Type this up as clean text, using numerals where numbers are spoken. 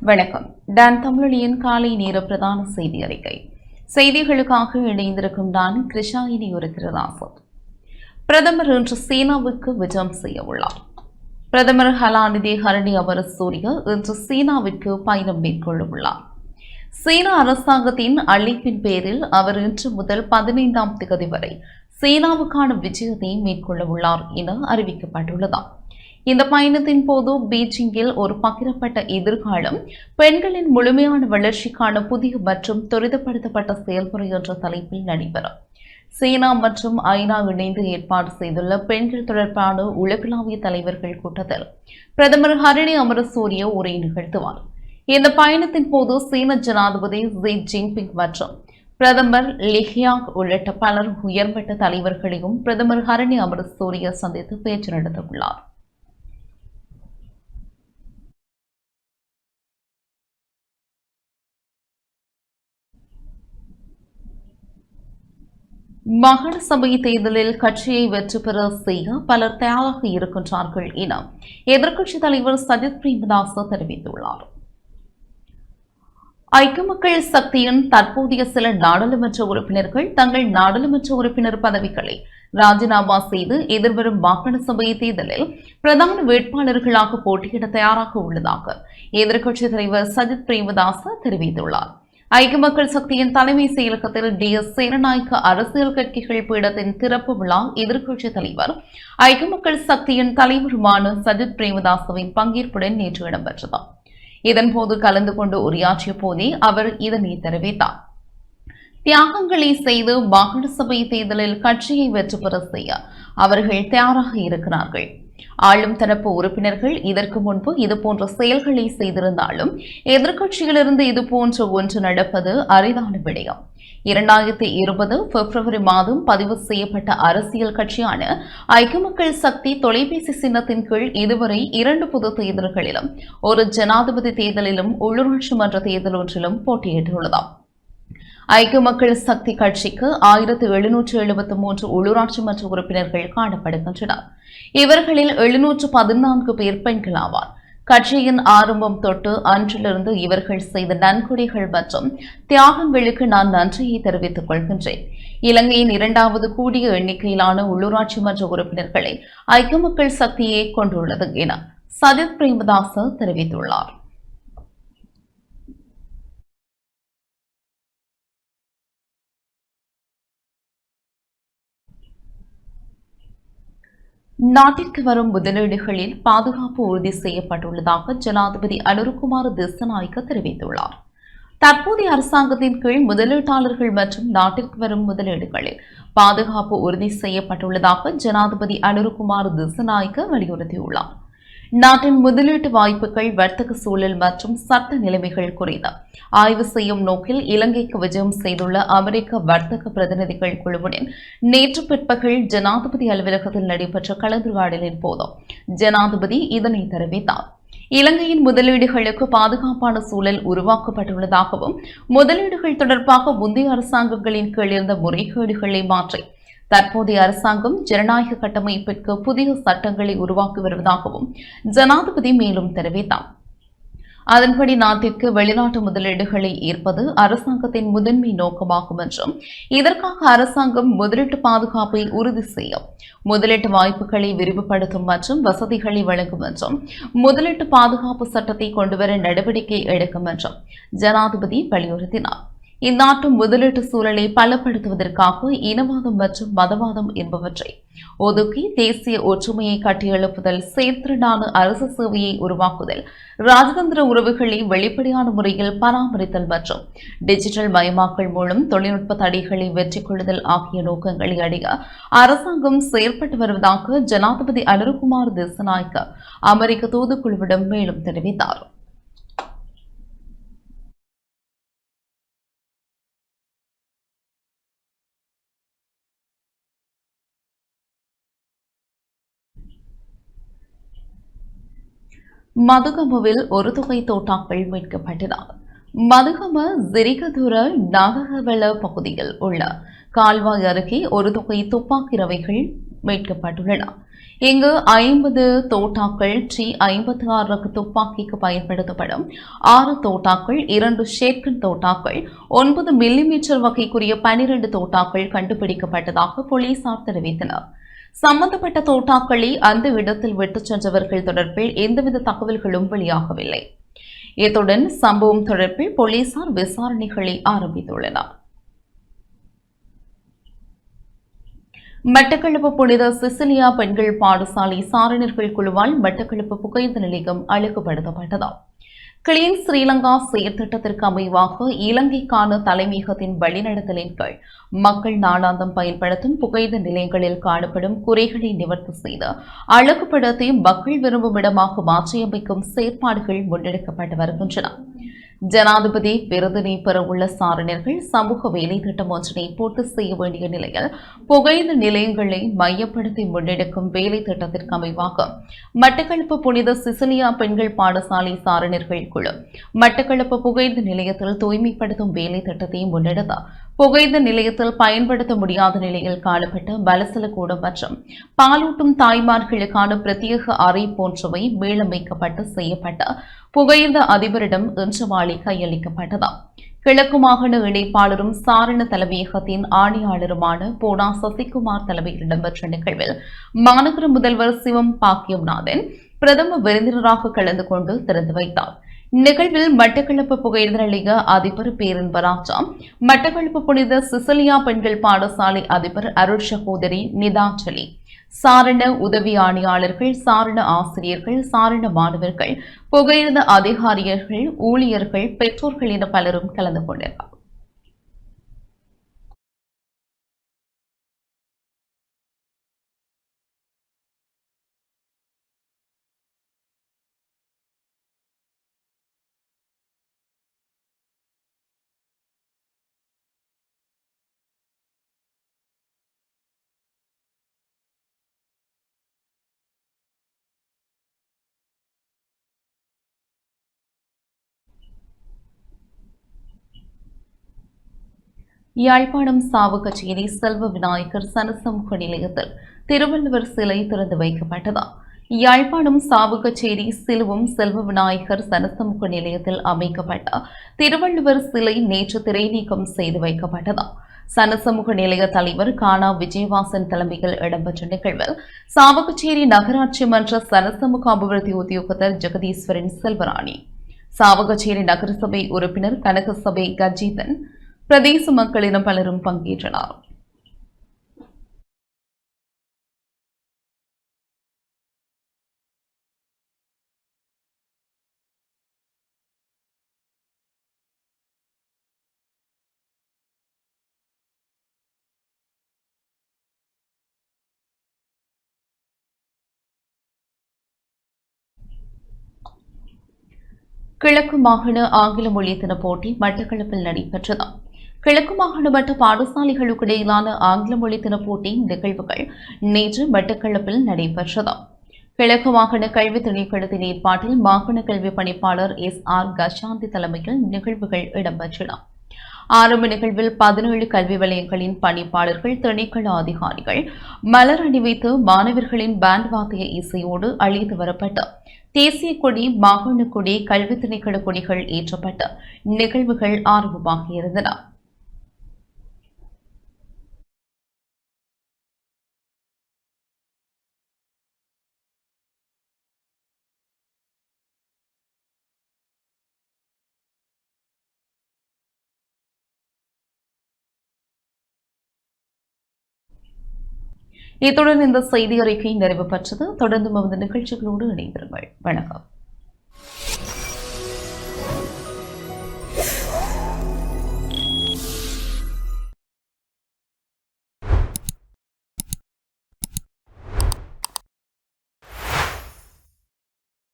வணக்கம். டான் தமிழொலியின் காலை நேர பிரதான செய்தி அறிக்கை. செய்திகளுக்காக இணைந்திருக்கும் டான் கிருஷாயினி ஒரு கிருதாசன். பிரதமர் இன்று சீனாவுக்கு விஜயம் செய்ய உள்ளார். பிரதமர் கலாநிதி ஹரணி அமரசூரிய இன்று சீனாவிற்கு பயணம் மேற்கொள்ள உள்ளார். சீனா அரசாங்கத்தின் அழைப்பின் பேரில் அவர் இன்று முதல் 15ஆம் தேதி வரை சீனாவுக்கான விஜயத்தை மேற்கொள்ள உள்ளார் என அறிவிக்கப்பட்டுள்ளது. இந்த பயணத்தின் போது பீஜிங்கில் ஒரு பகிரப்பட்ட எதிர்காலம், பெண்களின் முழுமையான வளர்ச்சிக்கான புதிய மற்றும் துரிதப்படுத்தப்பட்ட செயல்முறை என்ற தலைப்பில் நடைபெறும். சீனா மற்றும் ஐநா இணைந்து ஏற்பாடு செய்துள்ள பெண்கள் தொடர்பான உலகளாவிய தலைவர்கள் கூட்டத்தில் பிரதமர் ஹரணி அமரசூரிய உரை நிகழ்த்துவார். இந்த பயணத்தின் போது சீன ஜனாதிபதி ஜி ஜின்பிங் மற்றும் பிரதமர் லிஹியாங் உள்ளிட்ட பலர் உயர்மட்ட தலைவர்களையும் பிரதமர் ஹரணி அமரசூரிய சந்தித்து பேச்சு நடத்தவுள்ளார். மாகாண சபை தேர்தலில் கட்சியை வெற்றி பெற செய்ய பலர் தயாராக இருக்கின்றார்கள் என எதிர்க்கட்சித் தலைவர் சஜித் பிரேமதாச தெரிவித்துள்ளார். ஐக்கிய மக்கள் சக்தியின் தற்போதைய சில நாடாளுமன்ற உறுப்பினர்கள் தங்கள் நாடாளுமன்ற உறுப்பினர் பதவிகளை ராஜினாமா செய்து எதிர்வரும் மாகாண சபை தேர்தலில் பிரதான வேட்பாளர்களாக போட்டியிட தயாராக உள்ளதாக எதிர்க்கட்சித் தலைவர் சஜித் பிரேமதாச தெரிவித்துள்ளார். ஐக்கிய மக்கள் சக்தியின் தலைமை செயலகத்தில் DS சேனநாயக்க அரசியல் கட்சிகள் பீடத்தின் திறப்பு விழா எதிர்க்கட்சித் தலைவர் ஐக்கிய மக்கள் சக்தியின் தலைவருமான சஜித் பிரேமதாசவின் பங்கேற்புடன் நேற்று இடம்பெற்றது. இதன்போது கலந்து கொண்டு உரையாற்றிய போதே அவர் இதனை தெரிவித்தார். தியாகங்களை செய்து மாகாண சபை தேர்தலில் கட்சியை வெற்றி பெற செய்ய அவர்கள் தயாராக இருக்கிறார்கள். ஆளும் தரப்பு உறுப்பினர்கள் இதற்கு முன்பு இதுபோன்ற செயல்களை செய்திருந்தாலும் எதிர்க்கட்சியிலிருந்து இதுபோன்ற ஒன்று நடப்பது அரிதான விடயம். 2020 பிப்ரவரி மாதம் பதிவு செய்யப்பட்ட அரசியல் கட்சியான ஐக்கிய மக்கள் சக்தி தொலைபேசி சின்னத்தின் கீழ் இதுவரை 2 பொது தேர்தல்களிலும் ஒரு ஜனாதிபதி தேர்தலிலும் உள்ளூராட்சி மன்ற தேர்தல் ஒன்றிலும் போட்டியிட்டுள்ளது. ஐக்கிய மக்கள் சக்தி கட்சிக்கு 1773 உள்ளூராட்சி மன்ற உறுப்பினர்கள் காணப்படுகின்றனர். இவர்களில் 714 பேர் பெண்கள் ஆவார். கட்சியின் ஆரம்பம் தொட்டு அன்றிலிருந்து இவர்கள் செய்த நன்கொடைகள் மற்றும் தியாகங்களுக்கு நான் நன்றியை தெரிவித்துக் கொள்கின்றேன். இலங்கையின் 2வது கூடிய எண்ணிக்கையிலான உள்ளூராட்சி மன்ற உறுப்பினர்களை ஐக்கிய மக்கள் சக்தியை கொண்டுள்ளது என சஜித் பிரேமதாச தெரிவித்துள்ளார். நாட்டிற்கு வரும் முதலீடுகளில் பாதுகாப்பு உறுதி செய்யப்பட்டுள்ளதாக ஜனாதிபதி அனுரகுமார திஸ்ஸநாயக்க தெரிவித்துள்ளார். தற்போதைய அரசாங்கத்தின் கீழ் முதலீட்டாளர்கள் மற்றும் நாட்டிற்கு வரும் முதலீடுகளில் பாதுகாப்பு உறுதி செய்யப்பட்டுள்ளதாக ஜனாதிபதி அனுரகுமார திஸ்ஸநாயக்க வலியுறுத்தியுள்ளார். நாட்டின் முதலீட்டு வாய்ப்புகள், வர்த்தக சூழல் மற்றும் சட்ட நிலைமைகள் குறித்து ஆய்வு செய்யும் நோக்கில் இலங்கைக்கு விஜயம் செய்துள்ள அமெரிக்க வர்த்தக பிரதிநிதிகள் குழுவுடன் நேற்று பிற்பகல் ஜனாதிபதி அலுவலகத்தில் நடைபெற்ற கலந்துரையாடலின் போது ஜனாதிபதி இதனை தெரிவித்தார். இலங்கையின் முதலீடுகளுக்கு பாதுகாப்பான சூழல் உருவாக்கப்பட்டுள்ளதாகவும் முதலீடுகள் தொடர்பாக முந்தைய அரசாங்கங்களின் கீழ் இருந்த முறைகேடுகளை மாற்றி தற்போதைய அரசாங்கம் ஜனநாயக கட்டமைப்பிற்கு புதிய சட்டங்களை உருவாக்கி வருவதாகவும் ஜனாதிபதி மேலும் தெரிவித்தார். அதன்படி நாட்டிற்கு வெளிநாட்டு முதலீடுகளை ஈர்ப்பது அரசாங்கத்தின் முதன்மை நோக்கமாகும் என்றும் இதற்காக அரசாங்கம் முதலீட்டு பாதுகாப்பை உறுதி செய்யும், முதலீட்டு வாய்ப்புகளை விரிவுபடுத்தும் மற்றும் வசதிகளை வழங்கும் என்றும் முதலீட்டு பாதுகாப்பு சட்டத்தை கொண்டுவர நடவடிக்கை எடுக்கும் என்றும் ஜனாதிபதி வலியுறுத்தினார். இந்நாட்டு முதலீட்டு சூழலை பலப்படுத்துவதற்காக இனவாதம் மற்றும் மதவாதம் என்பவற்றை ஒதுக்கி தேசிய ஒற்றுமையை கட்டியெழுப்புதல், செயற்திறனான அரசு சேவையை உருவாக்குதல், ராஜதந்திர உறவுகளை வெளிப்படையான முறையில் பராமரித்தல் மற்றும் டிஜிட்டல் மயமாக்கல் மூலம் தொழில்நுட்ப தடைகளை வெற்றி கொள்ளுதல் ஆகிய நோக்கங்களை அடைய அரசாங்கம் செயற்பட்டு வருவதாக ஜனாதிபதி அனுரகுமார திஸ்ஸநாயக்க அமெரிக்க தூதுக்குழுவிடம் மேலும் தெரிவித்தார். மதுகமுவில் ஒரு தொகை தோட்டாக்கள் மீட்கப்பட்டன. மதுகம ஜிரிகதுர நாகவெள பகுதியில் உள்ள கால்வாய் அருகே ஒரு தொகை துப்பாக்கி ரவைகள் மீட்கப்பட்டுள்ளன. இங்கு 50 தோட்டாக்கள் T56 ரக துப்பாக்கிக்கு பயன்படுத்தப்படும் 6 தோட்டாக்கள், 2 ஷேட்கன் தோட்டாக்கள், 9 மில்லிமீட்டர் வகைக்குரிய 12 தோட்டாக்கள் கண்டுபிடிக்கப்பட்டதாக போலீசார் தெரிவித்தனர். சம்பந்தப்பட்ட தோட்டாக்களை அந்த இடத்தில் விட்டுச் சென்றவர்கள் தொடர்பில் எந்தவித தகவல்களும் வெளியாகவில்லை. இத்துடன் சம்பவம் தொடர்பில் போலீசார் விசாரணைகளை ஆரம்பித்துள்ளனர். மட்டக்களப்பு புனித சிசிலியா பெண்கள் பாடசாலை சாரணியர்கள் குழுவால் மட்டக்களப்பு புகையிரத நிலையம் அழகுபடுத்தப்பட்டது. கிளீன் ஸ்ரீலங்கா செயற்திட்டத்திற்கு அமைவாக இலங்கைக்கான தலைமையகத்தின் வழிநடத்தலின் கீழ் மக்கள் நாளாந்தம் பயன்படுத்தும் புகையிரத நிலையங்களில் காணப்படும் குறைகளை நிவர்த்தி செய்து அழகுபடுத்தி மக்கள் விரும்பும் இடமாக மாற்றியமைக்கும் செயற்பாடுகள் முன்னெடுக்கப்பட்டு வருகின்றன. ஜனாதிபதி விருதினை பெறவுள்ள சாரணியர்கள் சமூக வேலை திட்டம் ஒன்றினை பூர்த்தி செய்ய வேண்டிய நிலையில் புகையிரத நிலையங்களை மையப்படுத்தி முன்னெடுக்கும் வேலை திட்டத்திற்கு அமைவாக மட்டக்களப்பு புனித சிசிலியா பெண்கள் பாடசாலை சாரணியர்கள் குழு மட்டக்களப்பு புகையிரத நிலையத்தில் தூய்மைப்படுத்தும் வேலை திட்டத்தை முன்னெடுத்து புகையிரத நிலையத்தில் பயன்படுத்த முடியாத நிலையில் காணப்பட்ட பலசல கூடம் மற்றும் பாலூட்டும் தாய்மார்களுக்கான பிரத்யேக அறை போன்றவை மீளமைக்கப்பட்டு செய்யப்பட்ட புகையிரத அதிபரிடம் இன்று மாலை கையளிக்கப்பட்டது. கிழக்கு மாகாண இணைப்பாளரும் சாரண தலைமையகத்தின் ஆணையாளருமான போனா சசிகுமார் தலைமையில் இடம்பெற்ற நிகழ்வில் மாநகர முதல்வர் சிவம் பாக்கியநாதன் பிரதம விருந்தினராக கலந்து கொண்டு திறந்து வைத்தார். நிகழ்வில் மட்டக்களப்பு புகையிரத நிலைய அதிபர் பேரன்பராஜா, மட்டக்களப்பு புனித சிசிலியா பெண்கள் பாடசாலை அதிபர் அருள் சகோதரி நிதாஞ்சலி, சாரண உதவி ஆணையாளர்கள், சாரண ஆசிரியர்கள், சாரண மாணவர்கள், புகையிரத அதிகாரிகள், ஊழியர்கள், பெற்றோர்கள் என பலரும் கலந்து கொண்டனர். யாழ்ப்பாணம் சாவகச்சேரி செல்வ விநாயகர் சனசமூக நிலையத்தில் திருவள்ளுவர் சிலை திறந்து வைக்கப்பட்டது. யாழ்ப்பாணம் சாவகச்சேரி சிலுவம் செல்வ விநாயகர் சனசமூக நிலையத்தில் அமைக்கப்பட்ட திருவள்ளுவர் சிலை நேற்று திரைநீக்கம் செய்து வைக்கப்பட்டது. சனசமூக நிலைய தலைவர் கானா விஜயவாசன் தலைமையில் இடம்பெற்ற நிகழ்வில் சாவகச்சேரி நகராட்சி மன்ற சனசமூக அபிவிருத்தி உத்தியோகத்தர் ஜெகதீஸ்வரன் செல்வராணி, சாவகச்சேரி நகரசபை உறுப்பினர் கனகசபை கஜீதன், பிரதேச மக்களிடம் பலரும் பங்கேற்றனர். கிழக்கு மாகாண ஆங்கில மொழி தின போட்டி மட்டக்களப்பில் நடைபெற்றது. கிழக்கு மாகாண மட்ட பாடசாலைகளுக்கு இடையிலான ஆங்கில மொழி தின போட்டி நிகழ்வுகள் நேற்று மட்டக்களப்பில் நடைபெற்றது. கிழக்கு மாகாண கல்வி திணைக்களத்தின் ஏற்பாட்டில் மாகாண கல்வி பணிப்பாளர் SR கஷாந்தி தலைமையில் நிகழ்வுகள் இடம்பெற்றன. ஆரம்ப நிகழ்வில் 17 கல்வி வலயங்களின் பணிப்பாளர்கள், திணைக்கள அதிகாரிகள் மலர் அணிவித்து மாணவர்களின் பேண்ட் வாத்திய இசையோடு அழைத்து வரப்பட்டு தேசிய கொடி, மாகாண கொடி, கல்வி திணைக்கள கொடிகள் ஏற்றப்பட்டு நிகழ்வுகள் ஆரம்பமாகியிருந்தன. இத்துடன் இந்த செய்தி அறிக்கை நிறைவு பெற்றது. தொடர்ந்து நமது நிகழ்ச்சிகளோடு இணைந்திருங்கள். வணக்கம்.